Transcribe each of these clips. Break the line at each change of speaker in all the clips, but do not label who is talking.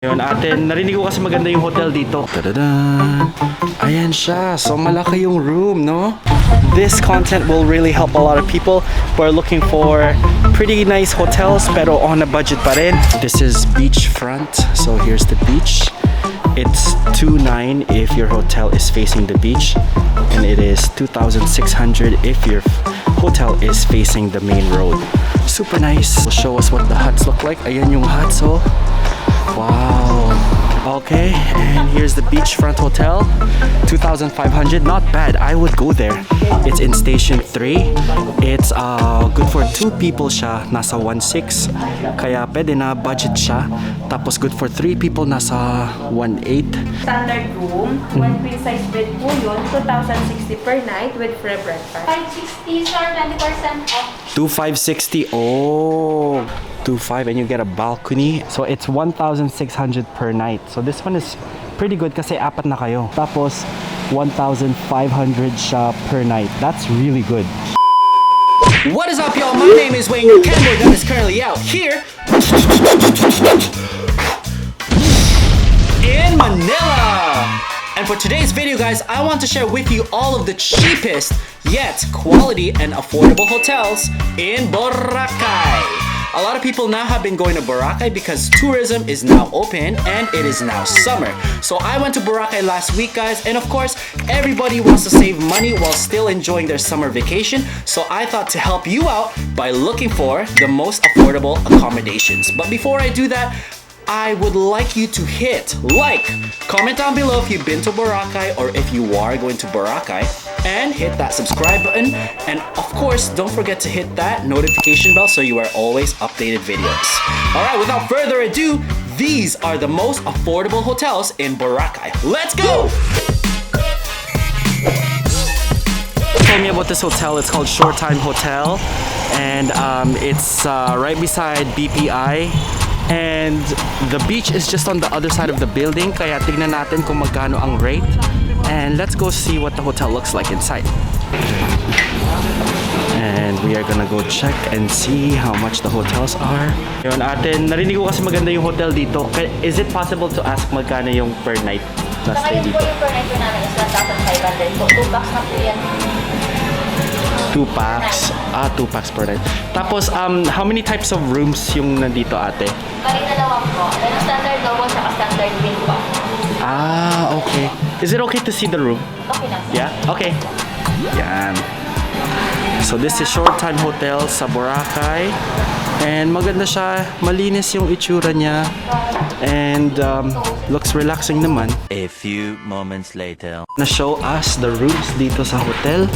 Yun, ate, narinig ko kasi maganda yung hotel dito. Tadadaan! Ayan siya. So, malaki yung room, no? This content will really help a lot of people who are looking for pretty nice hotels pero on a budget pa rin. This is beachfront. So, here's the beach. It's 2,900 if your hotel is facing the beach. And it is 2,600 if your hotel is facing the main road. Super nice. Will show us what the huts look like. Ayan yung huts, oh. Wow. Okay, and here's the beachfront hotel. 2,500, not bad. I would go there. It's in station 3. It's good for 2 people siya, nasa 1,600. Kaya pwede na budget siya. Tapos good for 3 people, nasa 1,800.
Standard room, 1 queen size bed po yun, 2,060 per night with free breakfast.
560 sir, 20% off.
2,560. Oh, 2,500 and you get a balcony. So it's 1,600 per night. So this one is pretty good kasi apat na kayo. Tapos 1,500 siya per night. That's really good. What is up, y'all? My name is Wayne. Your cowboy gun is currently out here in Manila. And for today's video, guys, I want to share with you all of the cheapest yet quality and affordable hotels in Boracay. A lot of people now have been going to Boracay because tourism is now open and it is now summer. So I went to Boracay last week, guys, and of course, everybody wants to save money while still enjoying their summer vacation. So I thought to help you out by looking for the most affordable accommodations. But before I do that, I would like you to hit like, comment down below if you've been to Boracay or if you are going to Boracay, and hit that subscribe button, and of course don't forget to hit that notification bell so you are always updated videos. Alright, without further ado, these are the most affordable hotels in Boracay. Let's go! Told me about this hotel. It's called Short Time Hotel, and it's right beside BPI. And the beach is just on the other side of the building, kaya tignan natin kung magkano ang rate. And let's go see what the hotel looks like inside. And we are gonna go check and see how much the hotels are. Yun, ate, narinig ko kasi maganda yung hotel dito. Is it possible to ask magkano yung per night na stay dito?
Saka yung per night po namin is 1,500 po. 2 bucks na po yan.
2 packs. 2 packs per night. Tapos, how many types of rooms yung nandito, ate?
Bali dalawa po. Meron standard double saka standard twin po.
Okay. Is it okay to see the room?
Okay na.
Yeah? Okay. Yan. So this is Short Time Hotel sa Boracay. And maganda siya. Malinis yung itsura niya. And looks relaxing naman.
A few moments later.
Na-show us the rooms dito sa hotel.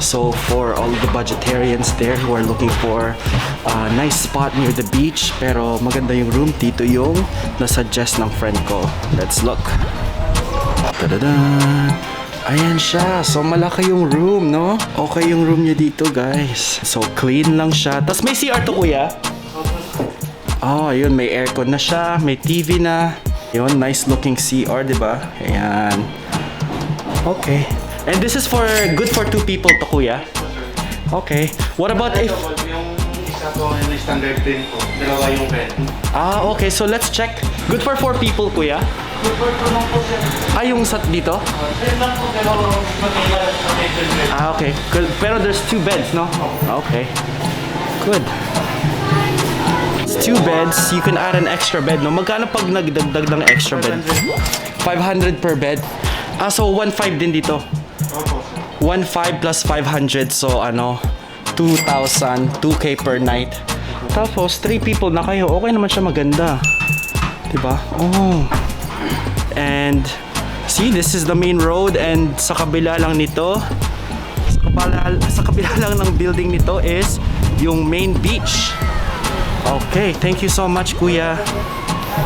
So for all the budgetarians there who are looking for a nice spot near the beach pero maganda yung room, dito yung nasuggest ng friend ko. Let's look. Tadada! Ayan siya. So malaki yung room, no? Okay yung room niya dito, guys. So clean lang siya. Tapos may CR to, kuya? Oh, ayun. May aircon na siya. May TV na. Yun, nice looking CR, diba? Ayan. Okay. And this is for good for 2 people to, kuya? Okay. What about if...
Yung isa po yung standard din po. Dalawa yung bed.
Okay. So let's check. Good for 4 people, kuya?
Good for two lang po sir.
Yung sat dito?
Bed lang po pero mag-medyo bed.
Okay. Good. Pero there's 2 beds, no? Okay. Good. It's 2 beds. You can add an extra bed, no? Magkano pag nagdagdag ng extra bed? 500 per bed. So 1,500 din dito. 1,500 plus 500, so 2,000, 2K per night. Tapos 3 people na kayo, okay naman siya, maganda. Diba? Oh. And see, this is the main road, and sa kabila lang nito, sa kabila lang ng building nito is yung main beach. Okay, thank you so much, kuya.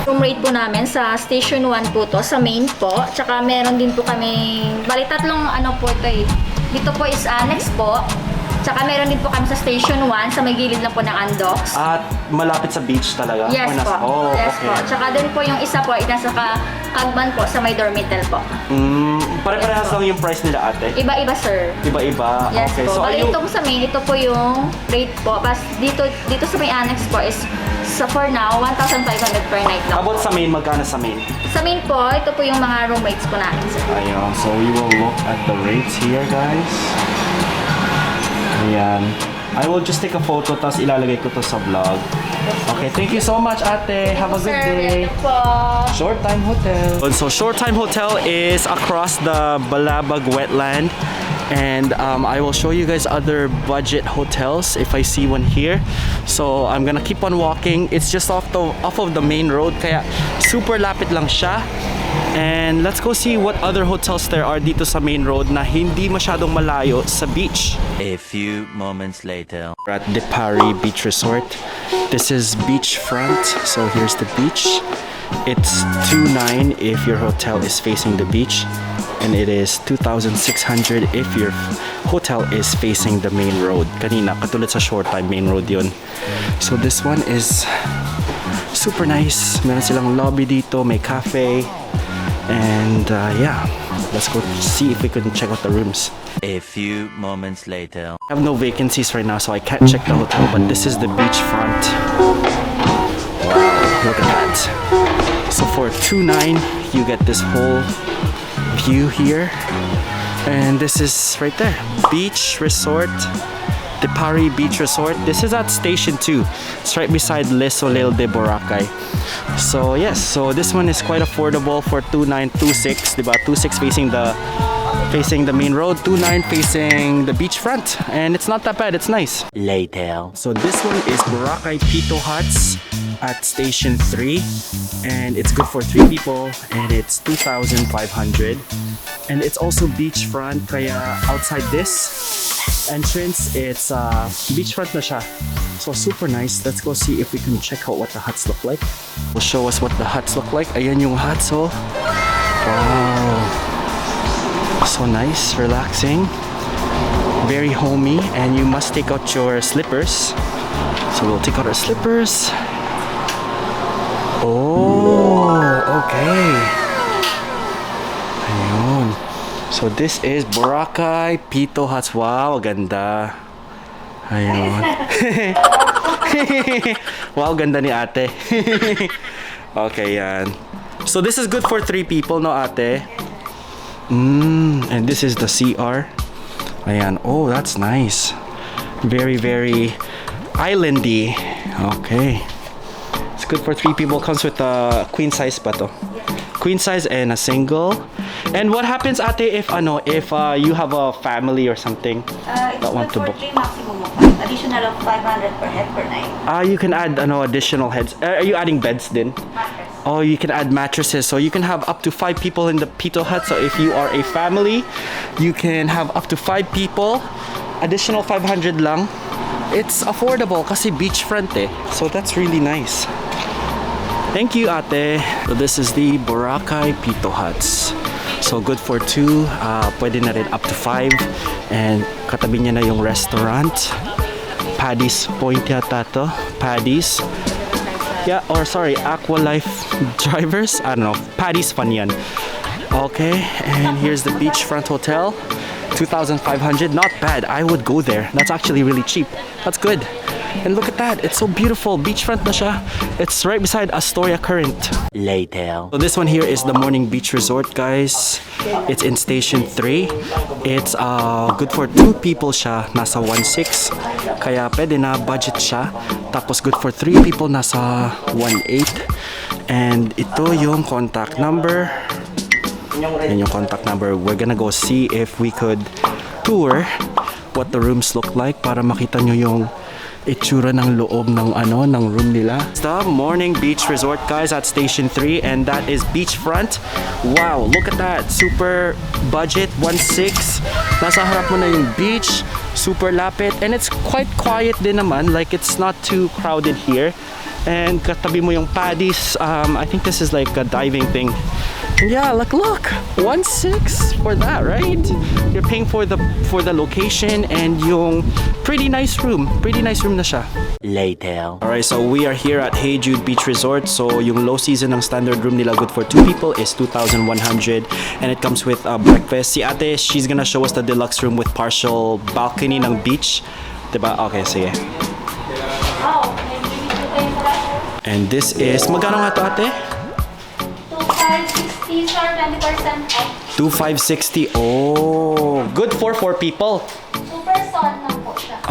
Room rate po namin sa Station 1 po to, sa main po. Tsaka meron din po kami, bali tatlong po ito eh. Dito po is annex po. Tsaka meron din po kami sa Station 1, sa may gilid lang po ng Andox.
At malapit sa beach talaga?
Yes po.
Oh,
Yes
okay.
po. Tsaka din po yung isa po, nasa Kagban po, sa may dormital po.
Pare-parehas lang yung price nila, ate?
Iba-iba, sir.
Iba-iba?
Yes
Okay.
po.
So,
Bali ito po sa main, ito po yung rate po. Pas dito sa may annex po is for now, 1,500 per night
How
lang.
about sa main? Magkano sa main?
Sa main po, ito po yung mga roommates po namin, sir.
Ayan, so we will look at the rates here, guys. Ayan. I will just take a photo, tapos ilalagay ko to sa vlog. Okay, thank you so much, ate. Have a good day.
Ito po.
Short Time Hotel. So Short Time Hotel is across the Balabag wetland. And I will show you guys other budget hotels if I see one here. So I'm gonna keep on walking. It's just off of the main road, kaya super lapit lang siya. And let's go see what other hotels there are dito sa main road na hindi masyadong malayo sa beach.
A few moments later.
We're at Depari Beach Resort. This is beachfront, so here's the beach. It's 2,900 if your hotel is facing the beach, and it is 2,600 if your hotel is facing the main road. Kanina, katulad sa Short Time, main road yun. So this one is super nice. Meron silang lobby dito, may cafe. And yeah, let's go see if we can check out the rooms.
A few moments later.
I have no vacancies right now, so I can't check the hotel, but this is the beachfront. Wow, look at that. So for 2,900, you get this whole view here. And this is right there, Beach Resort, Depari Beach Resort. This is at Station 2. It's right beside Le Soleil de Boracay. So yes, so this one is quite affordable for 2,926, diba? 2,600 facing the main road, 2,900 facing the beachfront, and it's not that bad. It's nice.
Later.
So this one is Boracay Pito Huts at Station 3, and it's good for 3 people, and it's 2,500. And it's also beachfront, kaya outside this entrance, it's beachfront na siya. So super nice. Let's go see if we can check out what the huts look like. Will show us what the huts look like. Ayan yung huts, oh. Wow. So nice, relaxing, very homey, and you must take out your slippers. So we'll take out our slippers. Oh, okay. Ayun. So this is Boracay Pito Huts. Wow, ganda. Ayun. Wow, ganda ni ate. Okay, yan. So this is good for 3 people, no ate? And this is the CR. Ayan. Oh, that's nice. Very, very islandy. Okay. It's good for 3 people. Comes with a queen size pa to. Queen size and a single. And what happens, ate, if you have a family or something
It's
that want to
good
book?
for 3 maximum of 5. Additional of 500 per head per night.
You can add additional heads. Are you adding beds din?
Mattress.
Oh, you can add mattresses, so you can have up to 5 people in the Pito Hut. So if you are a family, you can have up to 5 people. Additional 500 lang. It's affordable kasi beachfront eh. So that's really nice. Thank you, ate. So this is the Boracay Pito Huts. So good for 2. Pwede na rin up to 5. And katabi niya na yung restaurant. Paddy's Point yata to. Paddy's. Yeah, or sorry, Aqua Life Drivers. I don't know. Paddy's Fun yan. Okay, and here's the beachfront hotel. 2,500. Not bad. I would go there. That's actually really cheap. That's good. And look at that. It's so beautiful. Beachfront na siya. It's right beside Astoria Current.
Later.
So this one here is the Morning Beach Resort, guys. It's in Station 3. It's good for 2 people siya. Nasa 1,600. Kaya pwede na budget siya. Tapos good for 3 people, nasa 1,800. And ito yung contact number. Yan yung contact number. We're gonna go see if we could tour what the rooms look like para makita nyo yung itsura ng loob ng ng room nila. It's the Morning Beach Resort, guys, at Station 3, and that is beachfront. Wow, look at that. Super budget, 1,600. Nasa harap mo na yung beach. Super lapit, and it's quite quiet din naman. Like, it's not too crowded here. And katabi mo yung Paddy's. I think this is like a diving thing. Yeah, look, 1,600 for that, right? You're paying for the location and yung pretty nice room na siya.
Later.
Alright, so we are here at Hey Jude Beach Resort. So yung low season ng standard room nila, good for 2 people, is 2,100, and it comes with breakfast. Si ate, she's gonna show us the deluxe room with partial balcony ng beach. Diba? Okay, sige.
Oh, may limit po tayo sa
And this is, magkano nga to ate?
2560 sir, 20% off.
2560. Oh, good for 4 people.
Super son lang po siya.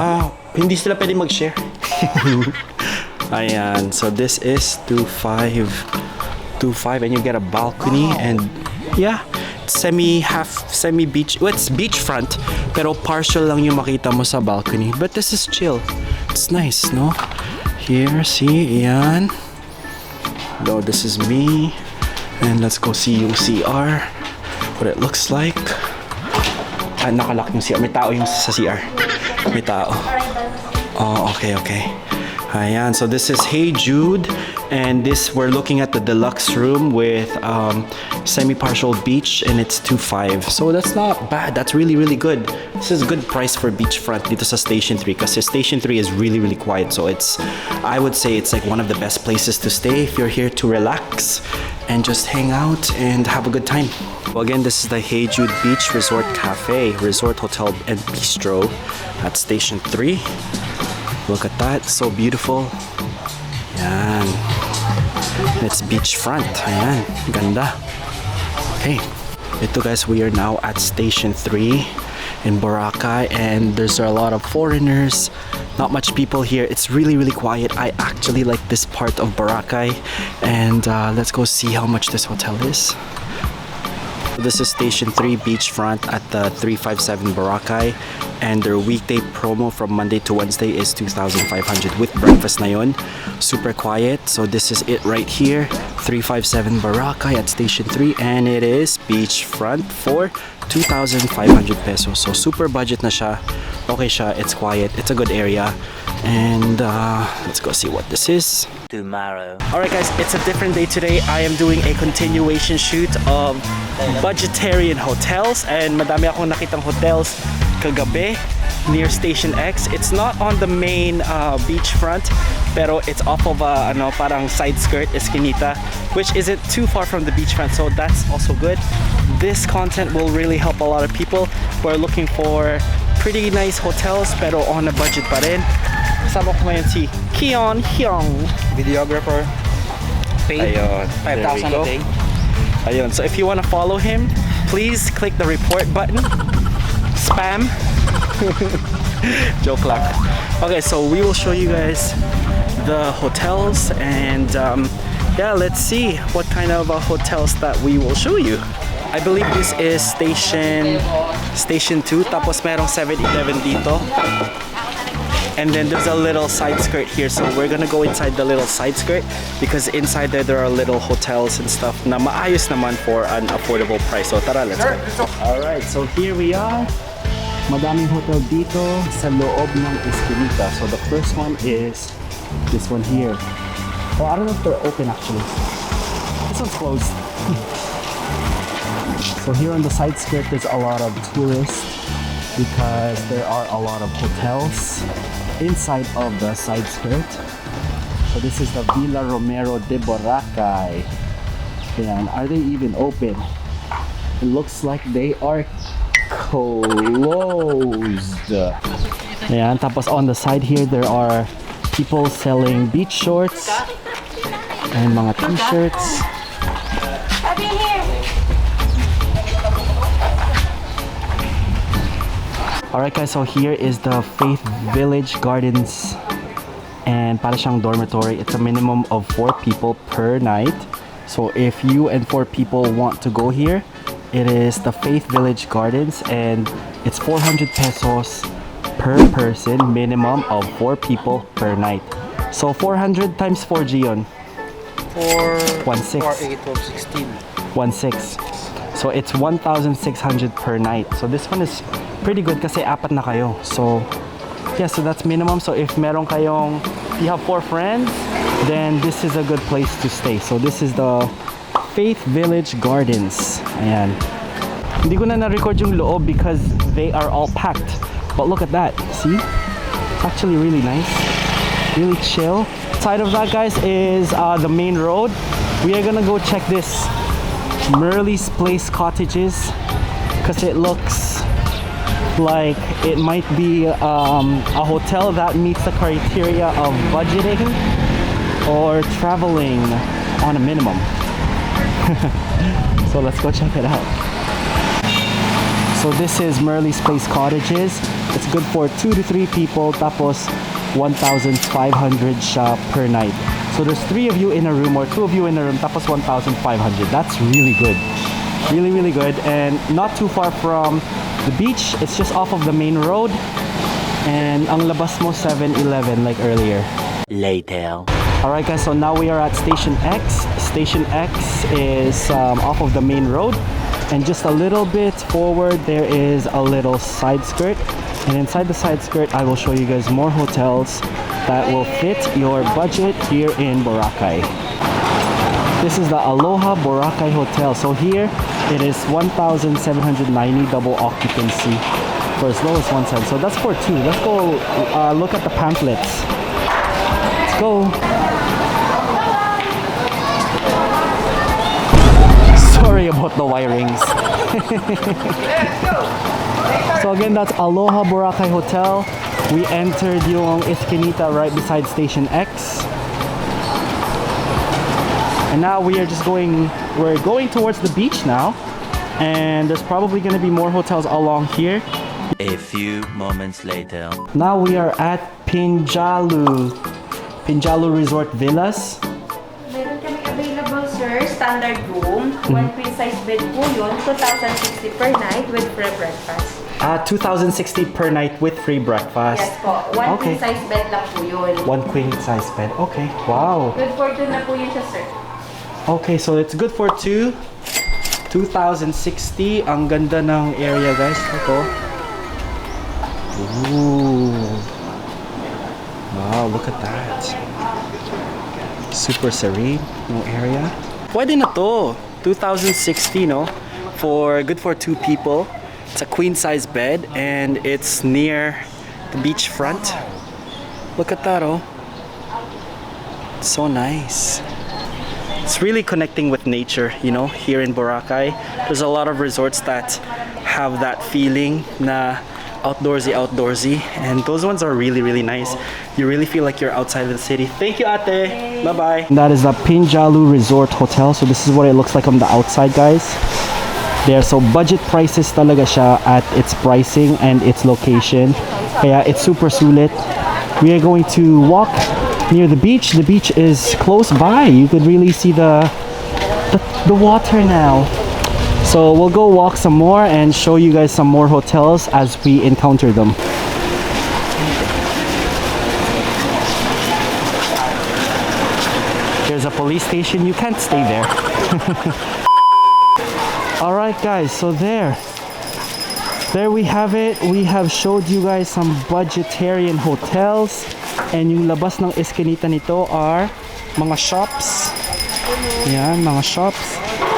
Hindi sila pwede mag-share. Ayan, so this is 25 and you get a balcony and yeah, semi beach. Well, it's beachfront pero partial lang yung makita mo sa balcony. But this is chill. It's nice, no? Here, see, ayan. No, this is me. And let's go see yung CR. What it looks like. Nakalock yung CR. May tao yung sa CR. May tao. Oh, okay. Ayan, so this is Hey Jude, and this we're looking at the deluxe room with semi-partial beach, and it's 2.5. So that's not bad. That's really good. This is a good price for beachfront dito sa Station 3 kasi Station 3 is really quiet. So I would say it's like one of the best places to stay if you're here to relax and just hang out and have a good time. Well, again, this is the Hey Jude Beach Resort Cafe, Resort Hotel and Bistro at Station 3. Look at that, so beautiful. Yan. It's beachfront. Ayan, ganda. Okay, ito guys, we are now at Station 3 in Boracay, and there's a lot of foreigners. Not much people here. It's really quiet. I actually like this part of Boracay, and let's go see how much this hotel is. This is Station 3 beachfront at the 357 Boracay, and their weekday promo from Monday to Wednesday is 2,500 with breakfast na yun. Super quiet. So this is it right here, 357 Boracay at Station 3, and it is beachfront for 2,500 pesos. So super budget na siya. Okay siya. It's quiet. It's a good area. And let's go see what this is.
Tomorrow.
Alright guys, it's a different day today. I am doing a continuation shoot of budgetarian hotels, and madami akong nakitang hotels kagabi near Station X. It's not on the main beachfront, pero it's off of a parang side skirt, esquinita, which isn't too far from the beachfront, so that's also good. This content will really help a lot of people who are looking for pretty nice hotels pero on a budget pa rin. Kasama ko ngayon si Keon Hyung, videographer. Paid ayun, 5,000 a day. Ayun, so if you want to follow him, please click the report button. Spam. Joke lang. Okay, so we will show you guys the hotels, and yeah, let's see what kind of hotels that we will show you. I believe this is Station 2, tapos merong 7-Eleven dito. And then there's a little side skirt here, so we're gonna go inside the little side skirt because inside there are little hotels and stuff na maayos naman for an affordable price. So tara, let's go. Alright, so here we are. Madaming hotel dito sa loob ng esquinita. So the first one is this one here. Oh, I don't know if they're open actually. This one's closed. So here on the side skirt there's a lot of tourists because there are a lot of hotels inside of the side skirt. So this is the Villa Romero de Boracay. And are they even open? It looks like they are closed. Ayan, tapos on the side here there are people selling beach shorts and mga t-shirts. Alright guys, so here is the Faith Village Gardens, and para siyang dormitory. It's a minimum of 4 people per night. So if you and 4 people want to go here, it is the Faith Village Gardens, and it's 400 pesos per person, minimum of 4 people per night. So 400 times 4 Gion.
4,
1.6.
4, 8, 12, 16.
1.6. So it's 1,600 per night. So this one is pretty good kasi apat na kayo. So yeah, so that's minimum. So if meron kayong, if you have 4 friends, then this is a good place to stay. So this is the Faith Village Gardens. Ayan. Hindi ko na na-record yung loob because they are all packed. But look at that. See? It's actually really nice. Really chill. Side of that, guys, is the main road. We are gonna go check this Merle's Place Cottages because it looks like it might be a hotel that meets the criteria of budgeting. or traveling on a minimum. So let's go check it out. So this is Merle's Place Cottages. It's good for 2 to 3 people, tapos 1,500 siya per night. So there's 3 of you in a room or 2 of you in a room, tapos 1,500. That's really good. Really, really good. And not too far from the beach. It's just off of the main road. And ang labas mo 7-Eleven like earlier.
Later.
Alright guys, so now we are at Station X. Station X is off of the main road. And just a little bit forward, there is a little side skirt. And inside the side skirt, I will show you guys more hotels that will fit your budget here in Boracay. This is the Aloha Boracay Hotel. So here, it is 1,790 double occupancy for as low as 1 cent. So that's for 2. Let's go look at the pamphlets. Let's go. Sorry about the wirings. So again, that's Aloha Boracay Hotel. We entered yung Esquinita right beside Station X. And now we're going towards the beach now. And there's probably going to be more hotels along here.
A few moments later.
Now we are at Pinjalu Resort Villas.
Meron kami available, sir. Standard room. 1 queen size bed po yun. 2,060 per night with free breakfast.
2,060 per night with free breakfast.
Yes po. 1
Okay.
queen size bed lang po yun.
1 queen size bed. Okay. Wow.
Good for 2 na po yun siya, sir.
Okay, so it's good for 2. 2,060. Ang ganda ng area, guys. Ito. Ooh. Wow, look at that. Super serene yung area. Pwede na to. 2,060, no? Good for 2 people. It's a queen size bed and it's near the beach front. Look at that, oh. It's so nice. It's really connecting with nature, you know, here in Boracay. There's a lot of resorts that have that feeling na outdoorsy, and those ones are really, really nice. You really feel like you're outside of the city. Thank you, ate. Bye-bye. That is the Pinjalu Resort Hotel. So this is what it looks like on the outside, guys. There, so budget prices talaga siya at its pricing and its location. Kaya it's super sulit. We are going to walk near the beach. The beach is close by. You could really see the water now. So we'll go walk some more and show you guys some more hotels as we encounter them. There's a police station. You can't stay there. Alright guys, so there we have it. We have showed you guys some budgetarian hotels. And yung labas ng Esquinita nito are mga shops. Yan, mga shops.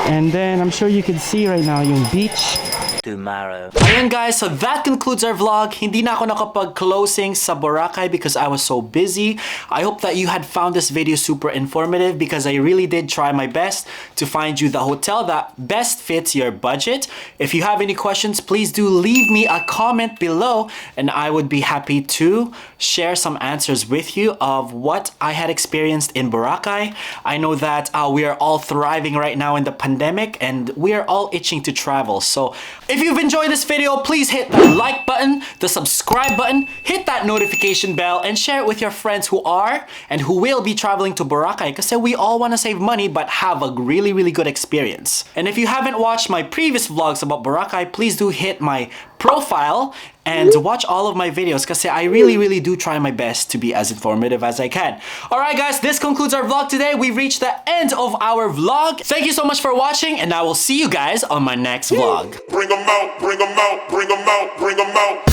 And then I'm sure you can see right now yung beach.
Tomorrow.
Ayan guys, so that concludes our vlog. Hindi na ako nakapag-closing sa Boracay because I was so busy. I hope that you had found this video super informative because I really did try my best to find you the hotel that best fits your budget. If you have any questions, please do leave me a comment below and I would be happy to share some answers with you of what I had experienced in Boracay. I know that we are all thriving right now in the pandemic and we are all itching to travel. So if you've enjoyed this video, please hit the like button, the subscribe button, hit that notification bell, and share it with your friends who are and who will be traveling to Boracay because we all want to save money but have a really, really good experience. And if you haven't watched my previous vlogs about Boracay, please do hit my profile and watch all of my videos because I really, really do try my best to be as informative as I can. Alright guys, this concludes our vlog today. We've reached the end of our vlog. Thank you so much for watching and I will see you guys on my next vlog.
Bring 'em out, bring 'em out, bring 'em out, bring 'em out.